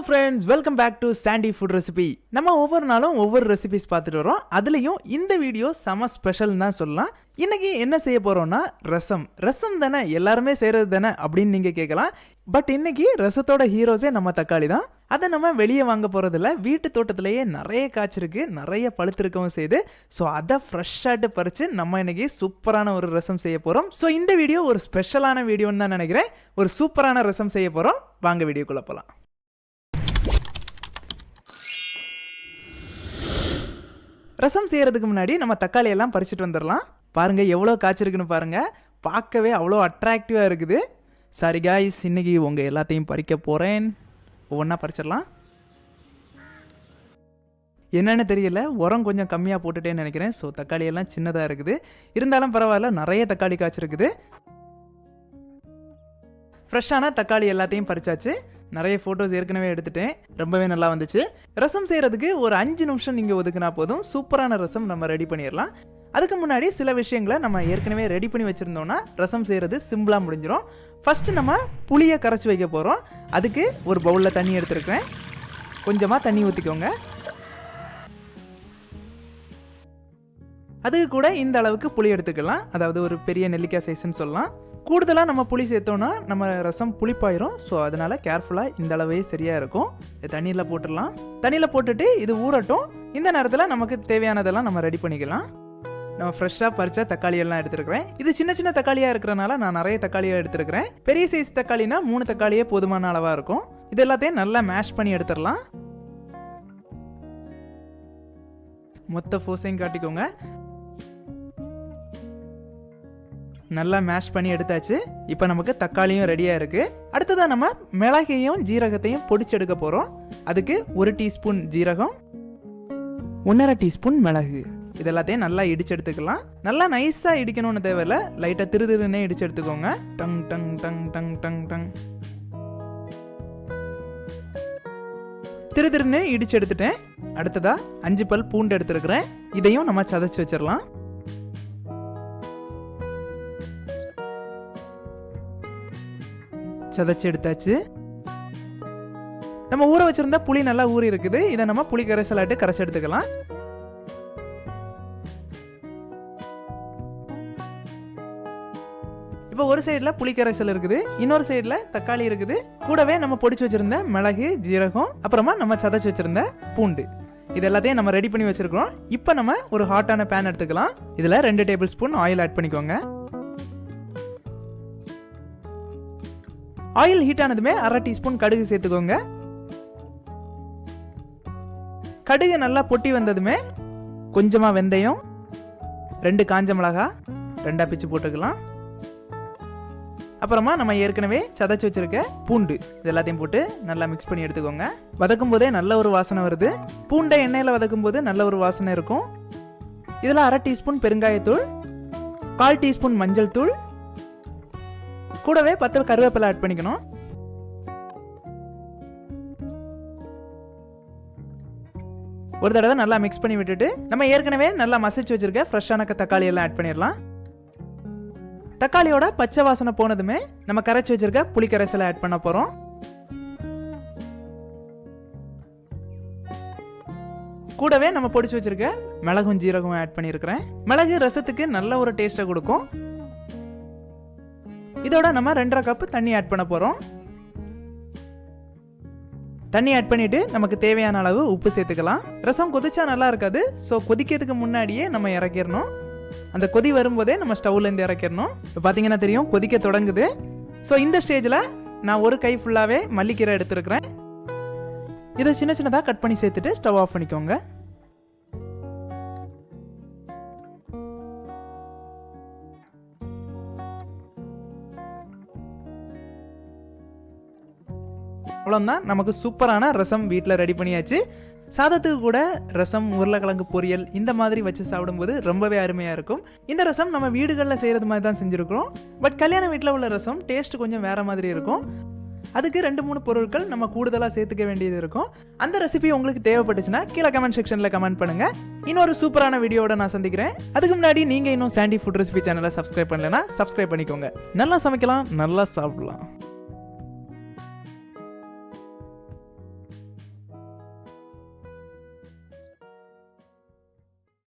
friends, welcome back to Sandy Food Recipe. நம்ம ஒவ்வொரு நாளும் ஒவ்வொரு ரெசிபிஸ் பார்த்துட்டு வரோம். அதுலயும் இந்த வீடியோ செம ஸ்பெஷல் தான் சொல்லலாம். இன்னைக்கு என்ன செய்ய போறோம்னா ரசம் தானே எல்லாருமே செய்யறது தானே அப்படின்னு நீங்க கேட்கலாம். பட் இன்னைக்கு ரசத்தோட ஹீரோஸே நம்ம தக்காளி தான். அதை நம்ம வெளியே வாங்க போறதில்ல, வீட்டு தோட்டத்திலேயே நிறைய காய்ச்சிருக்கு, நிறைய பழுத்திருக்கவும் செய்யுது. ஸோ அதை ஃப்ரெஷ்ஷாட்டு பறித்து நம்ம இன்னைக்கு சூப்பரான ஒரு ரசம் செய்ய போகிறோம். ஸோ இந்த வீடியோ ஒரு ஸ்பெஷலான வீடியோன்னு தான் நினைக்கிறேன். ஒரு சூப்பரான ரசம் செய்ய போகிறோம். வாங்க வீடியோக்குள்ளே போகலாம். ரசம் செய்யறதுக்கு முன்னாடி நம்ம தக்காளி எல்லாம் பறிச்சுட்டு வந்துடலாம். பாருங்க எவ்வளோ காய்ச்சிருக்குன்னு பாருங்க, பார்க்கவே அவ்வளோ அட்ராக்டிவா இருக்குது. சாரி காய்ஸ், இன்னைக்கு உங்க எல்லாத்தையும் பறிக்க போறேன். ஒவ்வொன்றா பறிச்சிடலாம். என்னன்னு தெரியல, உரம் கொஞ்சம் கம்மியாக போட்டுட்டேன்னு நினைக்கிறேன். ஸோ தக்காளி எல்லாம் சின்னதாக இருக்குது, இருந்தாலும் பரவாயில்ல, நிறைய தக்காளி காய்ச்சிருக்குது. ஃப்ரெஷ்ஷான தக்காளி எல்லாத்தையும் பறிச்சாச்சு. நிறைய ஃபோட்டோஸ் ஏற்கனவே எடுத்துட்டேன், ரொம்பவே நல்லா வந்துச்சு. ரசம் செய்கிறதுக்கு ஒரு 5 நிமிஷம் நீங்கள் ஒதுக்குனா போதும், சூப்பரான ரசம் நம்ம ரெடி பண்ணிடலாம். அதுக்கு முன்னாடி சில விஷயங்களை நம்ம ஏற்கனவே ரெடி பண்ணி வச்சுருந்தோம்னா ரசம் செய்கிறது சிம்பிளாக முடிஞ்சிடும். ஃபஸ்ட்டு நம்ம புளியை கரைச்சி வைக்க போகிறோம். அதுக்கு ஒரு பவுலில் தண்ணி எடுத்துருக்கேன். கொஞ்சமாக தண்ணி ஊற்றிக்கோங்க. அதுக்கு கூட இந்த அளவுக்கு புளி எடுத்துக்கலாம், அதாவது ஒரு பெரிய நெல்லிக்காய் சைஸ்ன்னு சொல்லலாம். கூடுதலாக நம்ம புளி சேர்த்தோன்னா நம்ம ரசம் புளிப்பாயிரும். ஸோ அதனால் கேர்ஃபுல்லாக இந்த அளவே சரியாக இருக்கும். தண்ணியில் போட்டுடலாம். தண்ணியில் போட்டுட்டு இது ஊறட்டும். இந்த நேரத்தில் நமக்கு தேவையானதெல்லாம் நம்ம ரெடி பண்ணிக்கலாம். நம்ம ஃப்ரெஷ்ஷாக பறித்த தக்காளியெல்லாம் எடுத்துருக்கிறேன். இது சின்ன சின்ன தக்காளியாக இருக்கிறனால நான் நிறைய தக்காளியாக எடுத்துருக்கிறேன். பெரிய சைஸ் தக்காளினா 3 தக்காளியே போதுமான அளவாக இருக்கும். இது எல்லாத்தையும் நல்லா மேஷ் பண்ணி எடுத்துடலாம். மொத்த ஃபோர்ஸையும் காட்டிக்கோங்க. நல்லா மேஷ் பண்ணி எடுத்தாச்சு. இப்போ நமக்கு தக்காளியும் ரெடியாக இருக்குது. அடுத்ததாக நம்ம மிளகையும் ஜீரகத்தையும் பொடிச்சு எடுக்க போகிறோம். அதுக்கு 1 டீஸ்பூன் ஜீரகம், 1.5 டீஸ்பூன் மிளகு, இது எல்லாத்தையும் நல்லா இடிச்சு எடுத்துக்கலாம். நல்லா நைஸாக இடிக்கணும்னு தேவையில்ல, லைட்டாக திருதிருன்னே இடிச்சு எடுத்துக்கோங்க. டங் டங் டங் டங் டங் டங் திருதிருன்னு இடிச்சு எடுத்துட்டேன். அடுத்ததாக 5 பல் பூண்டு எடுத்துருக்கிறேன். இதையும் நம்ம சதைச்சு வச்சிடலாம். சதைச்சு எடுத்தாச்சு. நம்ம ஊற வச்சிருந்த புளி நல்லா ஊறி இருக்குது. இதை நம்ம புளி கரைசலாட்டு கரைச்சி எடுத்துக்கலாம். இப்போ ஒரு சைடில் புளி கரைசல் இருக்குது, இன்னொரு சைடில் தக்காளி இருக்குது. கூடவே நம்ம பொடிச்சு வச்சிருந்த மிளகு, ஜீரகம், அப்புறமா நம்ம சதைச்சு வச்சிருந்த பூண்டு, இது எல்லாத்தையும் நம்ம ரெடி பண்ணி வச்சிருக்கிறோம். இப்போ நம்ம ஒரு ஹாட்டான பேன் எடுத்துக்கலாம். இதில் 2 டேபிள் ஸ்பூன் ஆயில் ஆட் பண்ணிக்கோங்க. ஆயில் ஹீட் ஆனதுமே 1/2 டீஸ்பூன் கடுகு சேர்த்துக்கோங்க. கடுகு நல்லா பொட்டி வந்ததுமே கொஞ்சமா வெந்தயம், 2 காஞ்ச மிளகாய் 2 பிச்சு போட்டுக்கலாம். அப்புறமா நம்ம ஏற்கனவே சதைச்சு வச்சிருக்க பூண்டு, இது எல்லாத்தையும் போட்டு நல்லா மிக்ஸ் பண்ணி எடுத்துக்கோங்க. வதக்கும் போதே நல்ல ஒரு வாசனை வருது. பூண்டை எண்ணெயில் வதக்கும் போது நல்ல ஒரு வாசனை இருக்கும். இதில் 1/2 டீஸ்பூன் பெருங்காயத்தூள், 1/4 டீஸ்பூன் மஞ்சள் தூள், கூடவே 10 கருவேப்பிலை ஆட் பண்ணிக்கணும். ஒரு தடவை நல்லா மிக்ஸ் பண்ணி விட்டுட்டு நம்ம ஏற்கனவே நல்லா மசிச்சு வச்சிருக்க ஃப்ரெஷ்ஷான தக்காளி எல்லாம் ஆட் பண்ணிடலாம். தக்காளியோட பச்சை வாசனை போனதுமே நம்ம கரைச்சி வச்சிருக்க புளி கரைசலை ஆட் பண்ண போறோம். கூடவே நம்ம பொடிச்சு வச்சிருக்க மிளகும் ஜீரகம் ஆட் பண்ணியிருக்கிறேன். மிளகு ரசத்துக்கு நல்ல ஒரு டேஸ்ட்டை கொடுக்கும். இதோட நம்ம 2.5 கப் தண்ணி ஆட் பண்ண போறோம். தண்ணி ஆட் பண்ணிட்டு நமக்கு தேவையான அளவு உப்பு சேர்த்துக்கலாம். ரசம் கொதிச்சா நல்லா இருக்காது, ஸோ கொதிக்கிறதுக்கு முன்னாடியே நம்ம இறக்கிடணும். அந்த கொதி வரும்போதே நம்ம ஸ்டவ்ல இருந்து இறக்கிடணும். இப்போ பார்த்தீங்கன்னா தெரியும், கொதிக்க தொடங்குது. ஸோ இந்த ஸ்டேஜில் நான் ஒரு கை ஃபுல்லாகவே மல்லிக்கீரை எடுத்துருக்கிறேன். இதை சின்ன சின்னதாக கட் பண்ணி சேர்த்துட்டு ஸ்டவ் ஆஃப் பண்ணிக்கோங்க. அவ்வளோதான், நமக்கு சூப்பரான ரசம் வீட்டில் ரெடி பண்ணியாச்சு. சாதத்துக்கு கூட ரசம், உருளைக்கிழங்கு பொரியல் இந்த மாதிரி வச்சு சாப்பிடும்போது ரொம்பவே அருமையாக இருக்கும். இந்த ரசம் நம்ம வீடுகளில் செய்கிறது மாதிரி தான் செஞ்சுருக்கிறோம். பட் கல்யாண வீட்டில் உள்ள ரசம் டேஸ்ட் கொஞ்சம் வேறு மாதிரி இருக்கும். அதுக்கு 2-3 பொருட்கள் நம்ம கூடுதலாக சேர்த்துக்க வேண்டியது இருக்கும். அந்த ரெசிபி உங்களுக்கு தேவைப்பட்டுச்சுன்னா கீழே கமெண்ட் செக்ஷனில் கமெண்ட் பண்ணுங்க. இன்னொரு சூப்பரான வீடியோட நான் சந்திக்கிறேன். அதுக்கு முன்னாடி நீங்கள் இன்னும் சாண்டி ஃபுட் ரெசிபி சேனலை சப்ஸ்கிரைப் பண்ணலைன்னா சப்ஸ்கிரைப் பண்ணிக்கோங்க. நல்லா சமைக்கலாம், நல்லா சாப்பிடலாம்.